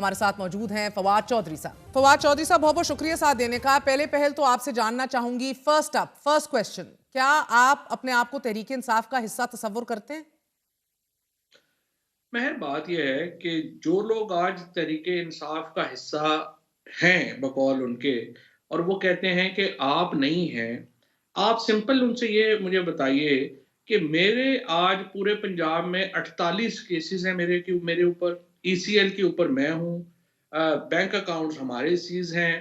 हमारे साथ मौजूद हैं फवाद चौधरी साहब। फवाद चौधरी साहब, बहुत बहुत शुक्रिया साथ देने का। पहले पहल तो आपसे जानना चाहूंगी, फर्स्ट क्वेश्चन, क्या आप अपने आप को तहरीक इंसाफ का हिस्सा तस्वुर करते हैं? महर बात यह है कि जो लोग आज तहरीके इंसाफ का हिस्सा हैं बकौल उनके, और वो कहते हैं कि आप नहीं हैं, आप सिंपल उनसे ये मुझे बताइए कि मेरे आज पूरे पंजाब में 48 केसेस हैं मेरे ऊपर, ईसीएल के ऊपर मैं हूँ, बैंक अकाउंट्स हमारे सीज हैं,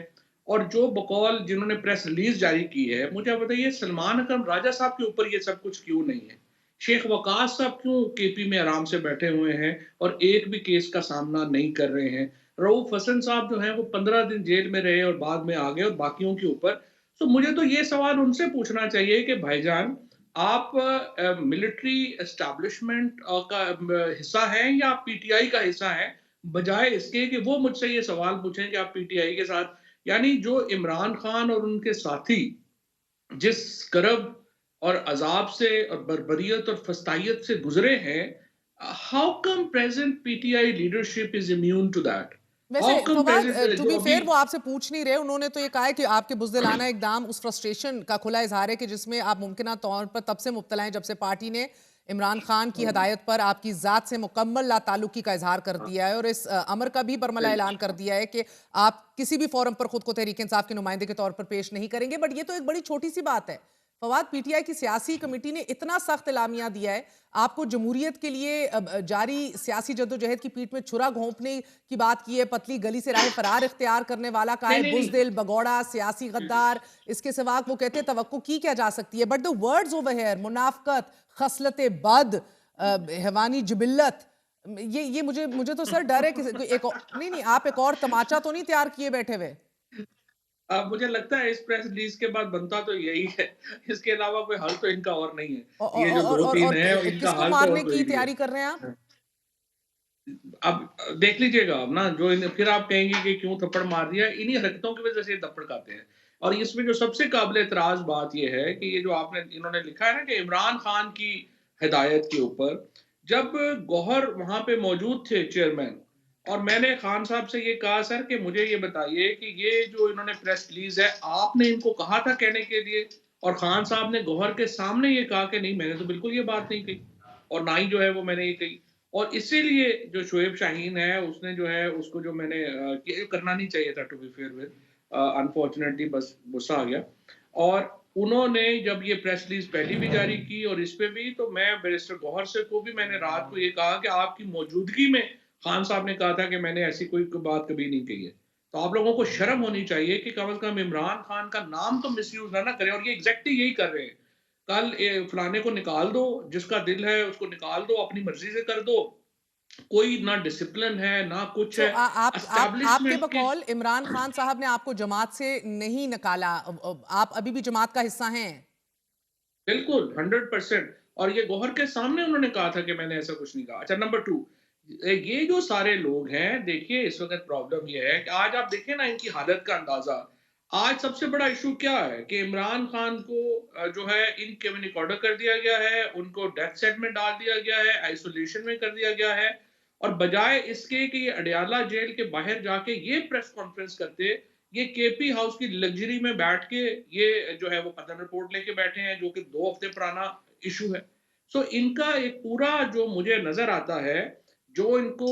और जो बकौल जिन्होंने प्रेस रिलीज जारी की है, मुझे आप बताइए सलमान अकरम राजा साहब के ऊपर ये सब कुछ क्यों नहीं है? शेख वकास साहब क्यों केपी में आराम से बैठे हुए हैं और एक भी केस का सामना नहीं कर रहे हैं? रऊफ हसन साहब जो हैं वो 15 दिन जेल में रहे और बाद में आ गए, और बाकियों के ऊपर। तो मुझे तो ये सवाल उनसे पूछना चाहिए कि भाईजान, आप मिलिट्री एस्टैब्लिशमेंट का हिस्सा हैं या आप पीटीआई का हिस्सा हैं, बजाय इसके कि वो मुझसे ये सवाल पूछें कि आप पीटीआई के साथ, यानी जो इमरान खान और उनके साथी जिस करब और अजाब से और बर्बरियत और फस्तायत से गुजरे हैं, how come present PTI leadership is immune to that? वैसे how come Fawad, present to जो बी अभी। फेयर, वो आपसे पूछ नहीं रहे। उन्होंने तो ये कहा है कि आपके बुज़दिलाना इक़दाम उस फ्रस्ट्रेशन का खुला इज़हार है कि जिसमें आप मुमकिना तौर पर तब से मुब्तला हैं जब से पार्टी ने इमरान खान की हदायत पर आपकी ज़ात से मुकम्मल लाताल्लुकी का इज़हार कर दिया है, और इस अमर का भी बरमला ऐलान कर दिया है कि आप किसी भी फोरम पर खुद को तहरीक इंसाफ के नुमाइंदे के तौर पर पेश नहीं करेंगे। बट ये तो एक बड़ी छोटी सी बात है फवाद। पीटीआई की सियासी कमेटी ने इतना सख्त एलामिया दिया है, आपको जमहूरियत के लिए जारी सियासी जद्दोजहद की पीठ में छुरा घोंपने की बात की है, पतली गली से राह फरार इख्तियार करने वाला का नहीं है, नहीं नहीं। बुजदिल, भगौड़ा, सियासी गद्दार। इसके सिवा वो कहते हैं तवक्को की क्या जा सकती है? But the words over here, मुनाफकत, खसलत बद, हैवानी जिबिल्लत, ये मुझे मुझे तो सर डर है कि नहीं नहीं, आप एक और तमाचा तो नहीं तैयार किए बैठे हुए? अब मुझे लगता है इस प्रेस रिलीज के बाद बनता तो यही है, इसके अलावा कोई हल तो इनका और नहीं है। ये जो दो तीन है इनका किसको हल तो और मारने की कोई नहीं तैयारी कर रहे हैं आप? है। अब देख लीजिएगा अब ना, फिर आप कहेंगे कि क्यों थप्पड़ मार दिया, इन्हीं हरकतों की वजह से ये थप्पड़ खाते हैं। और इसमें जो सबसे काबिल एतराज बात यह है कि ये जो आपने इन्होंने लिखा है ना कि इमरान खान की हिदायत के ऊपर, जब गौहर वहां पे मौजूद थे चेयरमैन, और मैंने खान साहब से ये कहा सर कि मुझे ये बताइए कि ये जो इन्होंने प्रेस रिलीज है, आपने इनको कहा था कहने के लिए? और खान साहब ने गौहर के सामने ये कहा कि नहीं, मैंने तो बिल्कुल ये बात नहीं कही, और ना ही जो है वो मैंने ये कही। और इसीलिए जो शोएब शाहीन है उसने जो है उसको जो मैंने ये करना नहीं चाहिए था, to be fair with, unfortunately बस गुस्सा आ गया। और उन्होंने जब ये प्रेस रिलीज पहली भी जारी की और इस पे भी, तो मैं बैरिस्टर गौहर से को भी मैंने रात को ये कहा कि आपकी मौजूदगी में खान साहब ने कहा था कि मैंने ऐसी कोई बात कभी नहीं कही है। तो आप लोगों को शर्म होनी चाहिए कि कम से कम इमरान खान का नाम तो मिसयूज ना करें, और ये एग्जैक्टली यही कर रहे हैं। कल फलाने को निकाल दो, जिसका दिल है उसको निकाल दो, अपनी मर्जी से कर दो। कोई ना डिसिप्लिन है ना कुछ तो है। आपके एस्टैब्लिशमेंट के। बकौल इमरान खान साहब ने आपको जमात से नहीं निकाला, आप अभी भी जमात का हिस्सा हैं? बिल्कुल 100%। और ये गौहर के सामने उन्होंने कहा था कि मैंने ऐसा कुछ नहीं कहा। अच्छा, नंबर टू, ये जो सारे लोग हैं, देखिए इस वक्त प्रॉब्लम ये है कि आज आप देखें ना इनकी हालत का अंदाजा। आज सबसे बड़ा इशू क्या है कि इमरान खान को जो है इन कम्युनिक ऑर्डर कर दिया गया है, उनको डेथ सेट में डाल दिया गया है, आइसोलेशन में कर दिया गया है। और बजाय इसके कि ये अडयाला जेल के बाहर जाके ये प्रेस कॉन्फ्रेंस करते, ये केपी हाउस की लग्जरी में बैठ के ये जो है वो पतन रिपोर्ट लेके बैठे हैं, जो कि 2 हफ्ते पुराना इशू है। सो इनका एक पूरा जो मुझे नजर आता है, जो इनको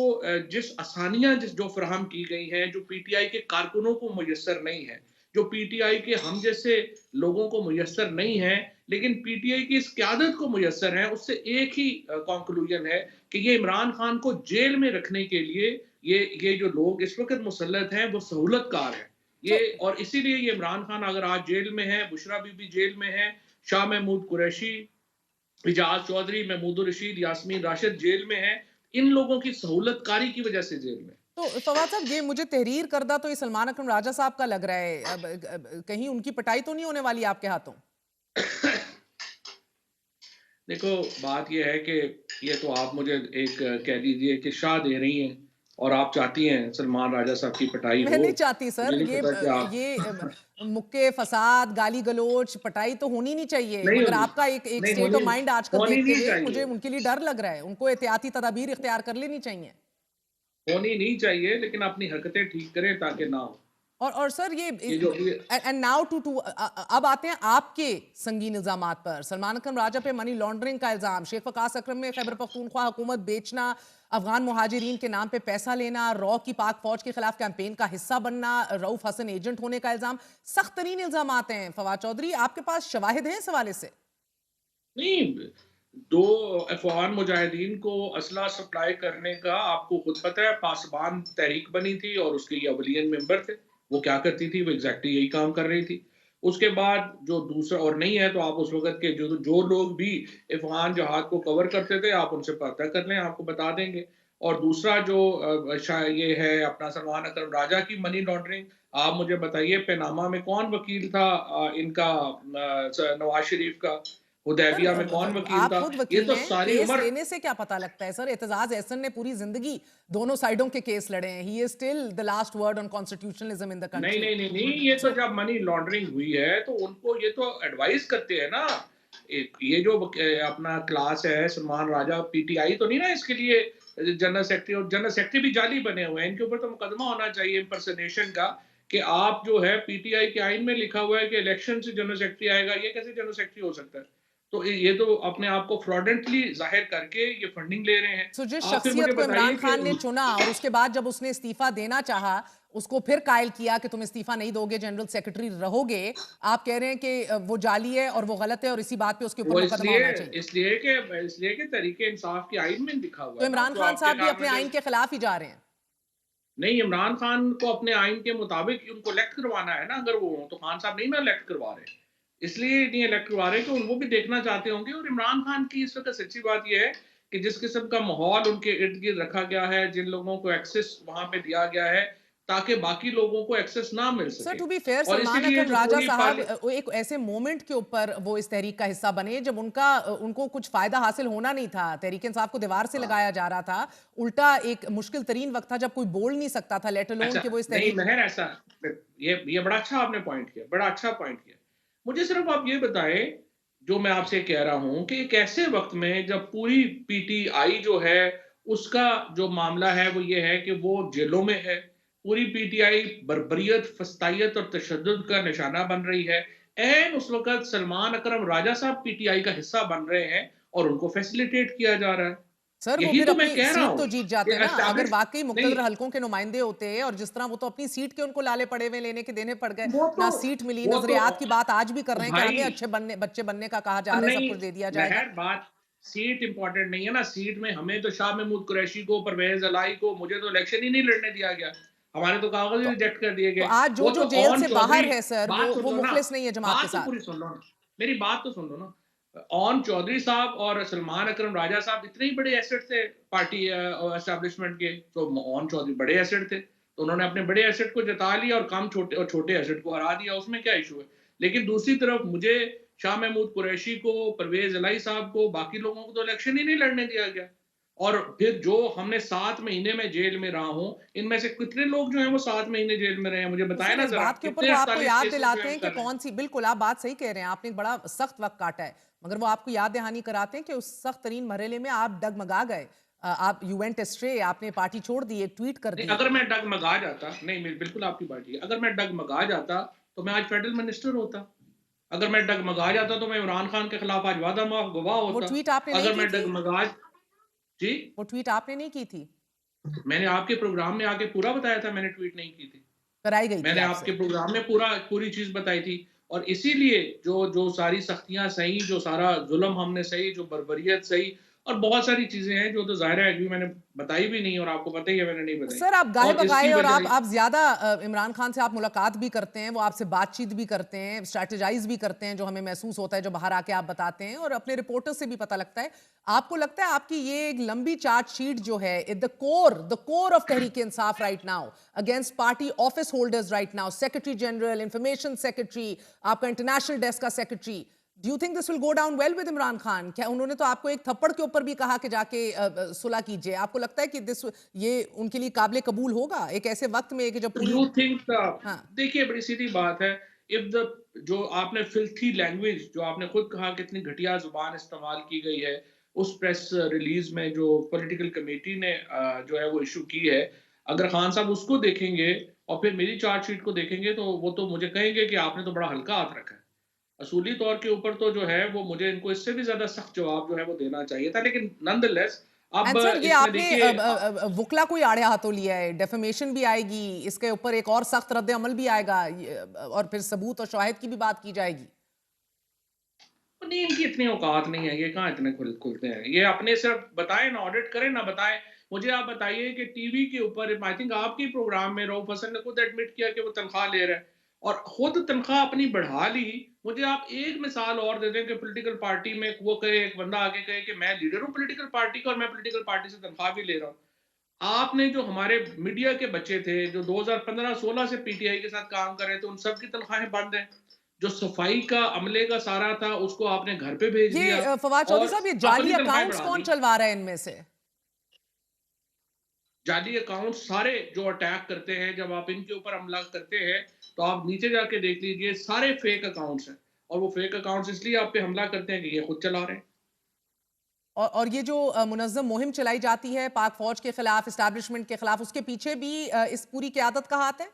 जिस आसानियां जिस जो फराहम की गई हैं, जो पीटीआई के कारकुनों को मुयसर नहीं है, जो पीटीआई के हम जैसे लोगों को मुयसर नहीं है, लेकिन पीटीआई की इस क्यादत को मुयसर है, उससे एक ही कंक्लूजन है कि ये इमरान खान को जेल में रखने के लिए ये जो लोग इस वक्त मुसल्लत हैं वो सहूलतकार है। ये, तो और इसीलिए ये इमरान खान अगर आज जेल में है, बुशरा बीबी जेल में है, शाह महमूद कुरैशी, इजाज चौधरी, महमूद रशीद, यास्मीन राशिद जेल में है, इन लोगों की सहूलतकारी की वजह से जेल में। तो फवाद साहब, ये मुझे तहरीर करदा तो ये सलमान अकरम राजा साहब का लग रहा है। कहीं उनकी पिटाई तो नहीं होने वाली आपके हाथों? देखो, बात ये है कि ये तो आप मुझे एक कह दीजिए कि शाह दे रही हैं, और आप चाहती हैं सलमान राजा साहब की पिटाई मैं हो। नहीं चाहती मुझे सर, नहीं पता कि आप। मुक्के फसाद, गाली गलोच, पटाई तो होनी नहीं चाहिए, नहीं मगर होगी। आपका एक नहीं स्टेट होनी, ऑफ माइंड आजकल होनी देखते नहीं हुए मुझे चाहिए। उनके लिए डर लग रहा है। उनको एहतियाती तदाबीर इख्तियार कर लेनी चाहिए। होनी नहीं चाहिए, लेकिन अपनी हरकतें ठीक करें ताकि ना हो। और सर ये ये जो ये एंड नाउ टू अब आते हैं आपके संगीन इल्जामात पर। सलमान अकरम राजा पे मनी लॉन्ड्रिंग का इल्जाम, शेख वकास अकरम में खैबर पख्तूनख्वा हुकूमत बेचना, अफगान मुहाजिरीन के नाम पे पैसा लेना, रॉ की पाक फौज के खिलाफ कैंपेन का हिस्सा बनना, रऊफ हसन एजेंट होने का इल्जाम, सख्त तरीन इल्जाम हैं। फवाद चौधरी, आपके पास शवाहिद हैं इस हवाले से? नहीं, 2 अफ़गान मुजाहिदीन को असला सप्लाई करने का आपको खुद पता है, पासबान तहरीक बनी थी और उसके ये अवलियन मेंबर थे। वो क्या करती थी, वो एग्ज़ैक्टली यही काम कर रही थी। उसके बाद जो दूसरा और नहीं है, तो आप उस वक़्त के जो जो लोग भी अफ़गान जहाद को कवर करते थे, आप उनसे पता कर लें, आपको बता देंगे। और दूसरा जो ये है अपना सलमान अकरम राजा की मनी लॉन्ड्रिंग, आप मुझे बताइए पनामा में कौन वकील था इनका नवाज़ शरीफ का? सर हुदैबिया में कौन वकील आप था? खुद ये वकील तो हैं, सारी केस उम्र लेने से क्या पता लगता है सर? एतजाज एहसन ने पूरी जिंदगी दोनों साइडों के केस लड़े हैं। He is still the last word on constitutionalism in the नहीं, कंट्री। नहीं, नहीं, नहीं, ये तो सो जब मनी लॉन्ड्रिंग हुई है, तो उनको ये तो एडवाइस करते हैं ना। ये जो अपना क्लास है, सलमान राजा पीटीआई तो नहीं ना इसके लिए जनरल सेक्रेटरी, और जनरल सेक्रेटरी भी जाली बने हुए हैं। इनके ऊपर तो मुकदमा होना चाहिए इम्पर्सनेशन का, कि आप जो है पीटीआई के आइन में लिखा हुआ है कि इलेक्शन से जनरल सेक्रेटरी आएगा, ये कैसे जनरल सेक्रेटरी हो सकता है? तो ये तो अपने आप को फ्रॉडेंटली ज़ाहिर करके ये फंडिंग ले रहे हैं। सो जिस आप फिर शख्सियत मुझे को इमरान बताइए कि खान ने चुना और उसके बाद जब उसने इस्तीफा देना चाहा, उसको फिर कायल किया कि तुम इस्तीफा नहीं दोगे, जनरल सेक्रेटरी रहोगे। आप कह रहे हैं कि वो जाली है और वो गलत है और इसी बात पे उसके ऊपर वो मुकदमा इसलिए होना चाहिए। इसलिए कि तरीके इंसाफ के आइन में लिखा हुआ तो है ना, इमरान जो खान आपके साहब भी नाम अपने में जो आइन के खिलाफ ही जा रहे हैं। नहीं, इमरान खान को अपने आइन के मुताबिक उनको इलेक्ट करवाना है ना, अगर वो हों, तो खान साहब नहीं ना इलेक्ट करवा रहे। इसलिए नहीं इलेक्ट करवा रहे कि वो भी देखना चाहते होंगे। और इमरान खान की इस वक़्त सच्ची बात ये है कि जिस किस्म का माहौल उनके इर्द-गिर्द रखा गया है, जिन लोगों को एक्सेस वहाँ पे दिया गया है, ताकि बाकी लोगों को एक्सेस ना मिल सर सके। टू बी फेयर, और सलमान इसीलिए अकरम जो राजा पूरी साहब पार्ली वो एक ऐसे मोमेंट के ऊपर वो इस तहरीक का हिस्सा बने जब उनको कुछ फायदा हासिल होना नहीं था। तहरीक इंसाफ को दीवार से हाँ। लगाया जा रहा था। उल्टा एक मुश्किल तरीन वक्त था जब कोई बोल नहीं सकता था, लेट अलोन अच्छा, कि वो इस नहीं तहरीक। महर ऐसा ये बड़ा अच्छा आपने पॉइंट किया, बड़ा अच्छा पॉइंट किया। मुझे सिर्फ़ आप ये बताएँ, जो मैं आपसे कह रहा हूँ कि एक ऐसे वक़्त में जब पूरी पीटीआई जो है, उसका जो मामला है वो ये है कि वो जेलों में है। पूरी पीटीआई बर्बरियत, फस्तायत और तशद्दुद का निशाना बन रही है। ऐन उस वक़्त सलमान अकरम राजा साहब पीटीआई का हिस्सा बन रहे हैं और उनको फैसिलिटेट किया जा रहा है। सर वो यही फिर तो मैं अपनी कह रहा सीट हूँ तो जीत कि जाते ना, अगर एस्टेब्लिश वाकई नहीं, मुक्तदर हलकों के नुमाइंदे होते और जिस तरह वो तो अपनी सीट के उनको लाले पड़े हुए लेने के देने पड़ गए। वो तो ना सीट मिली, वो तो नजरियात की बात आज भी कर रहे हैं कि भाई हमें अच्छे बनने बच्चे बनने का कहा जा रहा है, सब नहीं, कुछ दे दिया जाएगा। महर बात सीट इंपॉर्टेंट नहीं है ना। सीट में हमें तो शाह महमूद कुरैशी को, परवेज अलाई को, मुझे तो इलेक्शन ही नहीं लड़ने दिया गया। हमारे तो कागज ही तो रिजेक्ट कर दिए तो गए। आज जो वो जो तो जेल ओन से चौधरी, बाहर है सर, बात सुन वो लो ना, मुखलिस नहीं है जमात के बात तो साथ। पूरी सुन लो ना, मेरी बात तो सुन लो ना। ओन चौधरी साहब और सलमान अकरम राजा साहब इतने ही बड़े एसेट थे पार्टी एस्टेब्लिशमेंट के, तो ओन चौधरी बड़े एसेट थे, तो उन्होंने अपने बड़े एसेट को जता लिया और छोटे एसेट को हरा दिया, उसमें क्या इशू है? लेकिन दूसरी तरफ मुझे शाह महमूद कुरैशी को, परवेज अलाई साहब को, बाकी लोगों को तो इलेक्शन ही नहीं लड़ने दिया गया। और फिर जो हमने 7 महीने में जेल में रहा हूँ, इनमें से कितने लोग जो हैं वो 7 महीने जेल में रहे हैं? मुझे तो बताएँ सर ना इस ज़रा, बात के ऊपर कितने वो आपको 48 याद केसेज़ जो दिलाते हैं हम हैं कि कर रहे हैं? कौन सी, बिल्कुल आप बात सही कह रहे हैं, आपने एक बड़ा सख्त वक्त काटा है, मगर वो आपको याद दहानी कराते हैं कि उस सख्त तरीन मरहले में आप डगमगा गए। आप यू वेंट एस्ट्रे, आपने पार्टी छोड़ दी, एक ट्वीट कर नहीं, दिए। अगर मैं डगमगा जाता, नहीं, मैं बिल्कुल आपकी बात ठीक है। अगर मैं डगमगा जाता, तो मैं आज फेडरल मिनिस्टर होता। अगर मैं डगमगा जाता, तो मैं इमरान खान के खिलाफ आज वादा माफ़ गवाह वो होता। ट्वीट आपने नहीं अगर की मैं थी? डगमगा जी, वो ट्वीट आपने नहीं की थी? मैंने आपके प्रोग्राम में आके पूरा बताया था, मैंने ट्वीट नहीं की थी। कराई गई थी मैंने आपसे? आपके प्रोग्राम में पूरी चीज़ बताई थी। और इसीलिए जो जो सारी सख्तियाँ सही, जो सारा ज़ुल्म हमने सही, जो बर्बरियत सही, और बहुत सारी चीज़ें हैं जो तो ज़ाहिर है अभी मैंने बताई भी नहीं, और आपको पता ही है मैंने नहीं बताई। सर आप गाहे और बगाए इसकी और वजह आप ज्यादा इमरान खान से आप मुलाकात भी करते हैं, वो आपसे बातचीत भी करते हैं, स्ट्रेटेजाइज भी करते हैं, जो हमें महसूस होता है जो बाहर आके आप बताते हैं और अपने रिपोर्टर से भी पता लगता है। आपको लगता है आपकी ये एक लंबी चार्जशीट जो है, the core of Tehreek Insaf right now against party office holders right now, secretary general, information secretary, आपका इंटरनेशनल डेस्क का secretary, do you think this will go down well with Imran Khan? क्या उन्होंने तो आपको एक थप्पड़ के ऊपर भी कहा कि जाके सुलह कीजिए, आपको लगता है कि दिस ये उनके लिए काबिल कबूल होगा एक ऐसे वक्त में कि जब पूरी। यू थिंक हाँ। देखिए बड़ी सीधी बात है। इफ द जो आपने फिल्थी लैंग्वेज जो आपने खुद कहा कितनी घटिया जुबान इस्तेमाल की गई है, उस प्रेस रिलीज़ में जो पॉलिटिकल कमेटी ने जो है वो इश्यू की है, अगर खान साहब उसको देखेंगे और फिर मेरी चार्जशीट को देखेंगे तो वो तो मुझे कहेंगे कि आपने तो बड़ा हल्का हाथ रखा है। असूली तौर के ऊपर तो जो है वो मुझे इनको इससे भी ज़्यादा सख्त जवाब जो है वो देना चाहिए था। लेकिन नॉनदलेस अब एंड सर ये इसमें आपने देखिए वुकला कोई आड़े हाथों लिया है, डेफेमेशन भी आएगी, इसके ऊपर एक और सख्त रद्द अमल भी आएगा और फिर सबूत और शवाहिद की भी बात की जाएगी। नहीं, इनकी इतनी औकात नहीं है, ये कहाँ इतने खुलते हैं। ये अपने सिर्फ बताएँ ना, ऑडिट करें ना बताएँ। मुझे आप बताइए कि टीवी के ऊपर आई थिंक आपके ही प्रोग्राम में रऊफ हसन ने खुद एडमिट किया कि वो तनख्वाह ले रहा है और खुद तनख्वाह अपनी बढ़ा ली। मुझे आप एक मिसाल और दे दें कि पॉलिटिकल पार्टी में वो कहे, एक बंदा आके कहे कि मैं लीडर हूँ पॉलिटिकल पार्टी का और मैं पॉलिटिकल पार्टी से तनख्वाह भी ले रहा हूँ। आपने जो हमारे मीडिया के बच्चे थे, जो 2015-16 से पीटीआई के साथ काम कर रहे थे, उन सब की तनख्वाहें बंद हैं। जो सफाई का अमले का सारा था, उसको आपने घर पे भेज ये दिया फवाद चौधरी और साहब, ये जाली अपनी तनख्वाहें अकाउंट्स बढ़ा कौन दी। चलवा रहा है इनमें से? जाली अकाउंट सारे जो अटैक करते हैं, जब आप इनके ऊपर हमला करते हैं, तो आप नीचे जाके देख लीजिए, सारे फेक अकाउंट्स हैं और वो फेक अकाउंट्स इसलिए आप पे हमला करते हैं कि ये खुद चला रहे हैं। और ये जो मुनज़्ज़म मुहिम चलाई जाती है पाक फौज के खिलाफ, एस्टैब्लिशमेंट के खिलाफ, उसके पीछे भी इस पूरी क़यादत का हाथ है?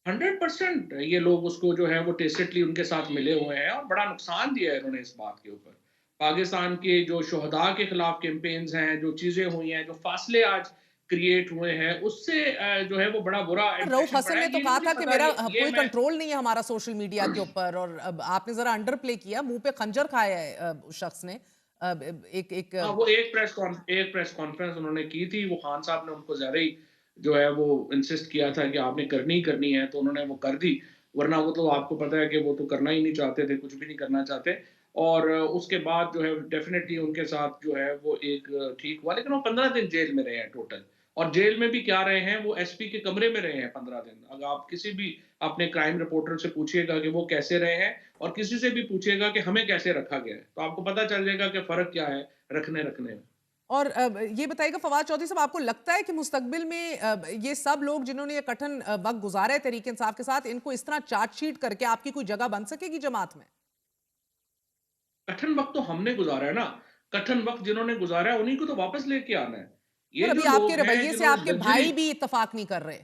100% ये लोग उसको जो है वो टेसिटली उनके साथ मिले हुए हैं और बड़ा नुकसान दिया है इन्होंने इस बात के ऊपर। पाकिस्तान के जो शुहदा के खिलाफ कैंपेन्स हैं, जो चीज़ें हुई हैं, जो फासले आज क्रिएट हुए हैं, उससे जो है वो बड़ा बुरा रऊफ इंप्रेशन हसन पड़ा ने है। तो ये नहीं कहा मुझे था कि पता मेरा ये कोई मैं कंट्रोल नहीं है हमारा सोशल मीडिया के ऊपर, और अब आपने जरा अंडर प्ले किया, मुंह पे खंजर खाया है उस शख्स ने। एक एक हाँ, वो एक प्रेस कॉन्फ्रेंस उन्होंने की थी, वो खान साहब ने उनको ज़्यादा ही जो है वो इंसिस्ट किया था कि आपने करनी ही करनी है, तो उन्होंने वो कर दी। वरना वो तो आपको पता है कि वो तो करना ही नहीं चाहते थे, कुछ भी नहीं करना चाहते। और उसके बाद जो है डेफ़िनेटली उनके साथ जो है वो एक ठीक हुआ, लेकिन वो 15 दिन जेल में रहे हैं टोटल। और जेल में भी क्या रहे हैं, वो एसपी के कमरे में रहे हैं 15 दिन। अगर आप किसी भी अपने क्राइम रिपोर्टर से पूछिएगा कि वो कैसे रहे हैं और किसी से भी पूछिएगा कि हमें कैसे रखा गया है, तो आपको पता चल जाएगा कि फ़र्क क्या है रखने में। और ये बताइएगा फवाद चौधरी साहब, आपको लगता है कि मुस्तकबिल में ये सब लोग जिन्होंने ये कठिन वक्त गुजारा है तहरीक इंसाफ के साथ, इनको इस तरह चार्जशीट करके आपकी कोई जगह बन सकेगी जमात में? कठिन वक़्त तो हमने गुज़ारा है ना, कठिन वक़्त जिन्होंने गुज़ारा है उन्हीं को तो वापस लेके आना है। ये पर जो अभी आपके लोग हैं रवैये से जिन्होंने आपके लग्ज़री भाई भी इत्तेफाक नहीं कर रहे।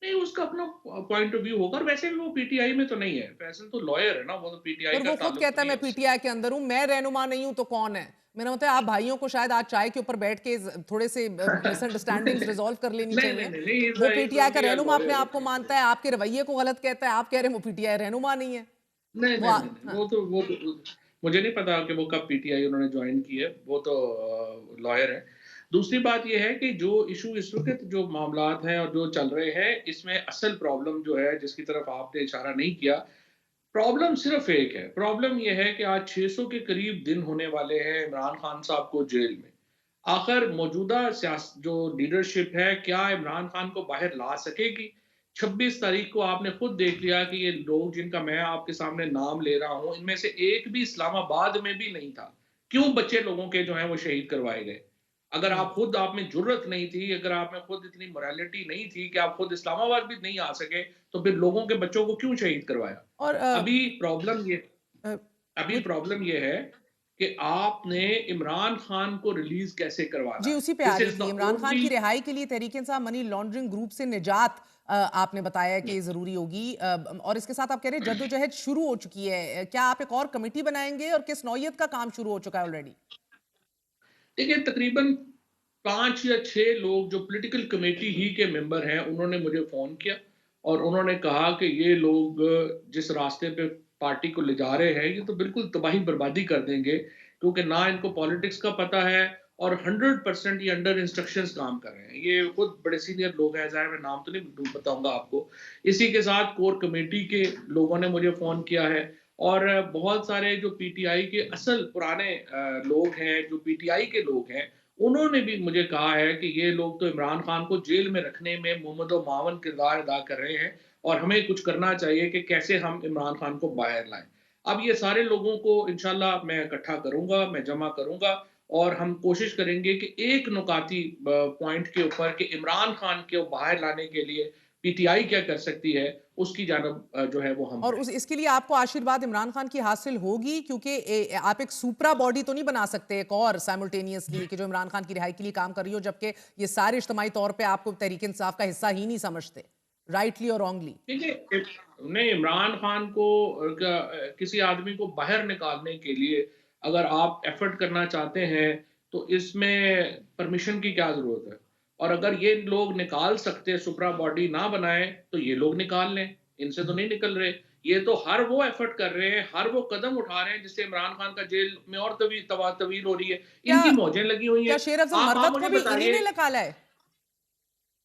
नहीं उसका अपना पॉइंट ऑफ व्यू होगा और वैसे भी वो पीटीआई में तो नहीं है, फैसल तो लॉयर है ना, वो तो पीटीआई पर का वो खुद ताल्लुक तो कहता है नहीं है मैं उससे। पीटीआई के अंदर हूं, मैं रहनुमा नहीं हूं तो कौन है? मेरा मतलब है आप भाइयों को शायद आज चाय के ऊपर बैठ के थोड़े से मिसअंडरस्टैंडिंग्स रिजॉल्व कर लेनी नहीं, नहीं, चाहिए। नहीं, नहीं, ही इज़ वो अ ही इज़ पीटीआई का ओनली अ रहनुमा अपने लॉयर। आप को मानता है, आपके रवैये को गलत कहता है, आप कह रहे हैं वो पीटीआई रहनुमा नहीं है। नहीं, वो नहीं, नहीं, नहीं, हाँ। वो तो मुझे नहीं पता कि वो कब पीटीआई उन्होंने जॉइन की है, वो तो लॉयर है। दूसरी बात ये है कि जो इश्यू इस वक़्त जो मामलात हैं और जो चल रहे हैं, इसमें असल प्रॉब्लम जो है जिसकी तरफ आपने इशारा नहीं किया, प्रॉब्लम सिर्फ़ एक है, प्रॉब्लम ये है कि आज 600 के करीब दिन होने वाले हैं इमरान खान साहब को जेल में। आखिर मौजूदा जो लीडरशिप है, क्या इमरान खान को बाहर ला सकेगी? 26 तारीख को आपने खुद देख लिया कि ये लोग जिनका मैं आपके सामने नाम ले रहा हूँ, इनमें से एक भी इस्लामाबाद में भी नहीं था। क्यों बच्चे लोगों के जो हैं वो शहीद करवाए गए? अगर हम्म। आप में जुर्रत नहीं थी, अगर आप में खुद इतनी मोरालिटी नहीं थी कि आप खुद इस्लामाबाद भी नहीं आ सके, तो फिर लोगों के बच्चों को क्यों शहीद करवाया? और अभी प्रॉब्लम ये अ, अभी मुझ- प्रॉब्लम ये है कि आपने इमरान खान को रिलीज़ कैसे करवाना जी है? उसी पे आ दिस रही इज़ थी, द इमरान खान ओनली की रिहाई के लिए Tehreek Insaf money laundering group से निजात आपने बताया कि ये जरूरी होगी, और इसके साथ आप कह रहे हैं जद्दोजहद शुरू हो चुकी है। क्या आप एक और कमेटी बनाएंगे और किस नौयत का काम शुरू हो चुका है ऑलरेडी? देखिए तकरीबन 5 या 6 लोग जो पॉलिटिकल कमेटी ही के मेंबर हैं, उन्होंने मुझे फ़ोन किया और उन्होंने कहा कि ये लोग जिस रास्ते पे पार्टी को ले जा रहे हैं, ये तो बिल्कुल तबाही बर्बादी कर देंगे, क्योंकि ना इनको पॉलिटिक्स का पता है और 100% ये अंडर इंस्ट्रक्शंस काम कर रहे हैं। ये खुद बड़े सीनियर लोग हैं, ज़ाहिर मैं नाम तो नहीं बताऊँगा आपको। इसी के साथ कोर कमेटी के लोगों ने मुझे फ़ोन किया है और बहुत सारे जो पीटीआई के असल पुराने लोग हैं, जो पीटीआई के लोग हैं, उन्होंने भी मुझे कहा है कि ये लोग तो इमरान खान को जेल में रखने में मुमद्दो मावन किरदार अदा कर रहे हैं और हमें कुछ करना चाहिए कि कैसे हम इमरान खान को बाहर लाएँ। अब ये सारे लोगों को इंशाल्लाह मैं इकट्ठा करूँगा, मैं जमा करूँगा और हम कोशिश करेंगे कि एक नुकाती पॉइंट के ऊपर कि इमरान खान को बाहर लाने के लिए पीटीआई क्या कर सकती है, उसकी जानब जो है वो हम और हैं। उस इसके लिए आपको आशीर्वाद इमरान खान की हासिल होगी, क्योंकि आप एक सुपरा बॉडी तो नहीं बना सकते एक और साइमल्टेनियसली कि जो इमरान खान की रिहाई के लिए काम कर रही हो, जबकि ये सारे इज्तिमाई तौर पे आपको तहरीक इंसाफ का हिस्सा ही नहीं समझते, राइटली और रॉन्गली। देखिए, नहीं, इमरान खान को किसी आदमी को बाहर निकालने के लिए अगर आप एफर्ट करना चाहते हैं, तो इसमें परमिशन की क्या ज़रूरत है? और अगर ये लोग निकाल सकते, सुपरा बॉडी ना बनाएँ, तो ये लोग निकाल लें, इनसे तो नहीं निकल रहे। ये तो हर वो एफर्ट कर रहे हैं, हर वो कदम उठा रहे हैं, जिससे इमरान खान का जेल में और तवील हो रही है। क्या इनकी मौजें लगी हुई क्या हैं। शेर अफजल आप मरवत को मुझे भी इन्हीं बताइए, ने निकाला है?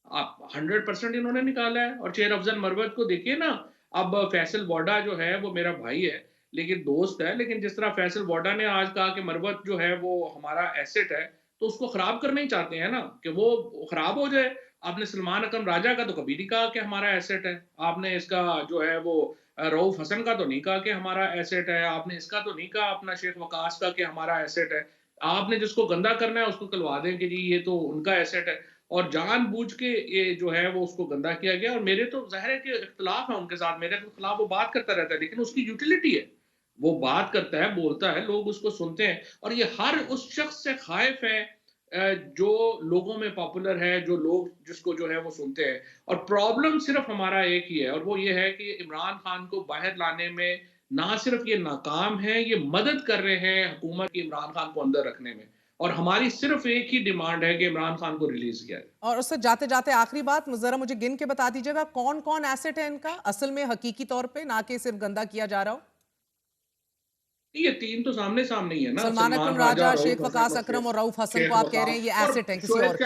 आप 100% इन्होंने निकाला है। और शेर अफजल मरवत को देखिए ना, अब फैसल वाडा जो है वो मेरा भाई है, लेकिन दोस्त है, लेकिन जिस तरह फैसल वाडा ने आज कहा कि मरवत जो है वो हमारा एसेट है, तो उसको खराब करना ही चाहते हैं ना, कि वो खराब हो जाए। आपने सलमान अकरम राजा का तो कभी नहीं कहा कि हमारा एसेट है। आपने इसका जो है वो रऊफ हसन का तो नहीं कहा कि हमारा एसेट है। आपने इसका तो नहीं कहा अपना शेख वकास का कि हमारा एसेट है। आपने जिसको गंदा करना है उसको कहलवा दें कि जी ये तो उनका एसेट है। और जानबूझ के ये जो है वो उसको गंदा किया गया। और मेरे तो ज़ाहिर है कि इख्तिलाफ है उनके साथ, मेरे तो खिलाफ वो बात करता रहता है, लेकिन उसकी यूटिलिटी है। वो बात करता है, बोलता है, लोग उसको सुनते हैं, और ये हर उस शख्स से ख़ाइफ़ है जो लोगों में पॉपुलर है, जो लोग जिसको जो है वो सुनते हैं। और प्रॉब्लम सिर्फ़ हमारा एक ही है, और वो ये है कि इमरान खान को बाहर लाने में ना सिर्फ़ ये नाकाम हैं, ये मदद कर रहे हैं हुकूमत की इमरान खान को अंदर रखने में। और हमारी सिर्फ़ एक ही डिमांड है कि इमरान खान को रिलीज़ किया जाए। और उससे जाते-जाते आखिरी बात ज़रा मुझे गिन के बता दीजिएगा कौन-कौन एसेट है इनका असल में हकीकी तौर पे, ना कि सिर्फ गंदा किया जा रहा हो? ये 3 तो सामने-सामने ही है ना, सलमान सलमान अकरम राजा, राजा, रऊफ शेख हसन वकास और अकरम और रऊफ हसन को शेख आप कह रहे हैं वकास। ये और एसेट हैं किसी शोएब और के।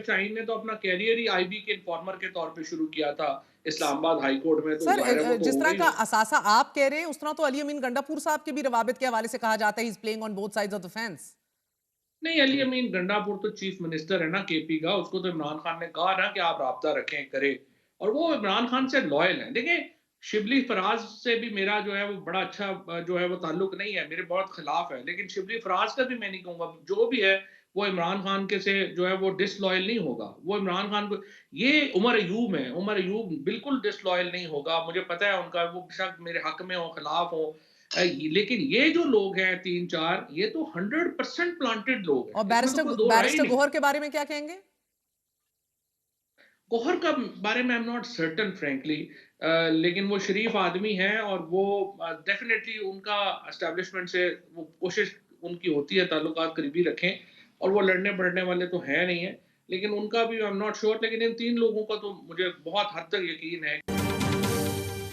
शाहीन ने तो अपना करियर ही आईबी के इन्फॉर्मर के तौर पे शुरू किया था इस्लामाबाद हाई कोर्ट में, तो सर ज़ाहिर है वो तो जिस हो तरह गई का वो। असासा आप कह रहे हैं, उस तरह तो अली अमीन गंडापुर साहब के भी रवाबित के हवाले से कहा जाता है, he is playing on both sides of the fence. नहीं, अली अमीन गंडापुर तो चीफ मिनिस्टर है ना केपी का, उसको तो इमरान खान ने कहा ना कि आप राब्ता रखें, करें, और वो इमरान खान से लॉयल हैं। देखिए, शिबली फराज से भी मेरा जो है वो बड़ा अच्छा जो है वो ताल्लुक नहीं है, मेरे बहुत खिलाफ है, लेकिन शिबली फराज का भी मैं नहीं कहूँगा, जो भी है वो इमरान खान के से जो है वो डिसलॉयल नहीं होगा। वो इमरान खान को, ये उमर अयूब है, उमर अयूब बिल्कुल डिसलॉयल नहीं होगा। मुझे पता है उनका वो बेशक मेरे हक में हो, खिलाफ हो, लेकिन ये जो लोग हैं 3-4, ये तो 100% प्लांटेड लोग हैं, और इसमें तो कोई दो राय ही बैरिस्टर नहीं। गोहर के बारे में क्या कहेंगे? गौहर का बारे में I am not certain frankly, लेकिन वो शरीफ आदमी हैं, और वो डेफिनेटली उनका एस्टेब्लिशमेंट से वो कोशिश उनकी होती है ताल्लुकात करीबी रखें, और वो लड़ने बढ़ने वाले तो हैं नहीं है, लेकिन उनका भी आई एम नॉट श्योर, लेकिन इन 3 लोगों का तो मुझे बहुत हद तक यकीन है।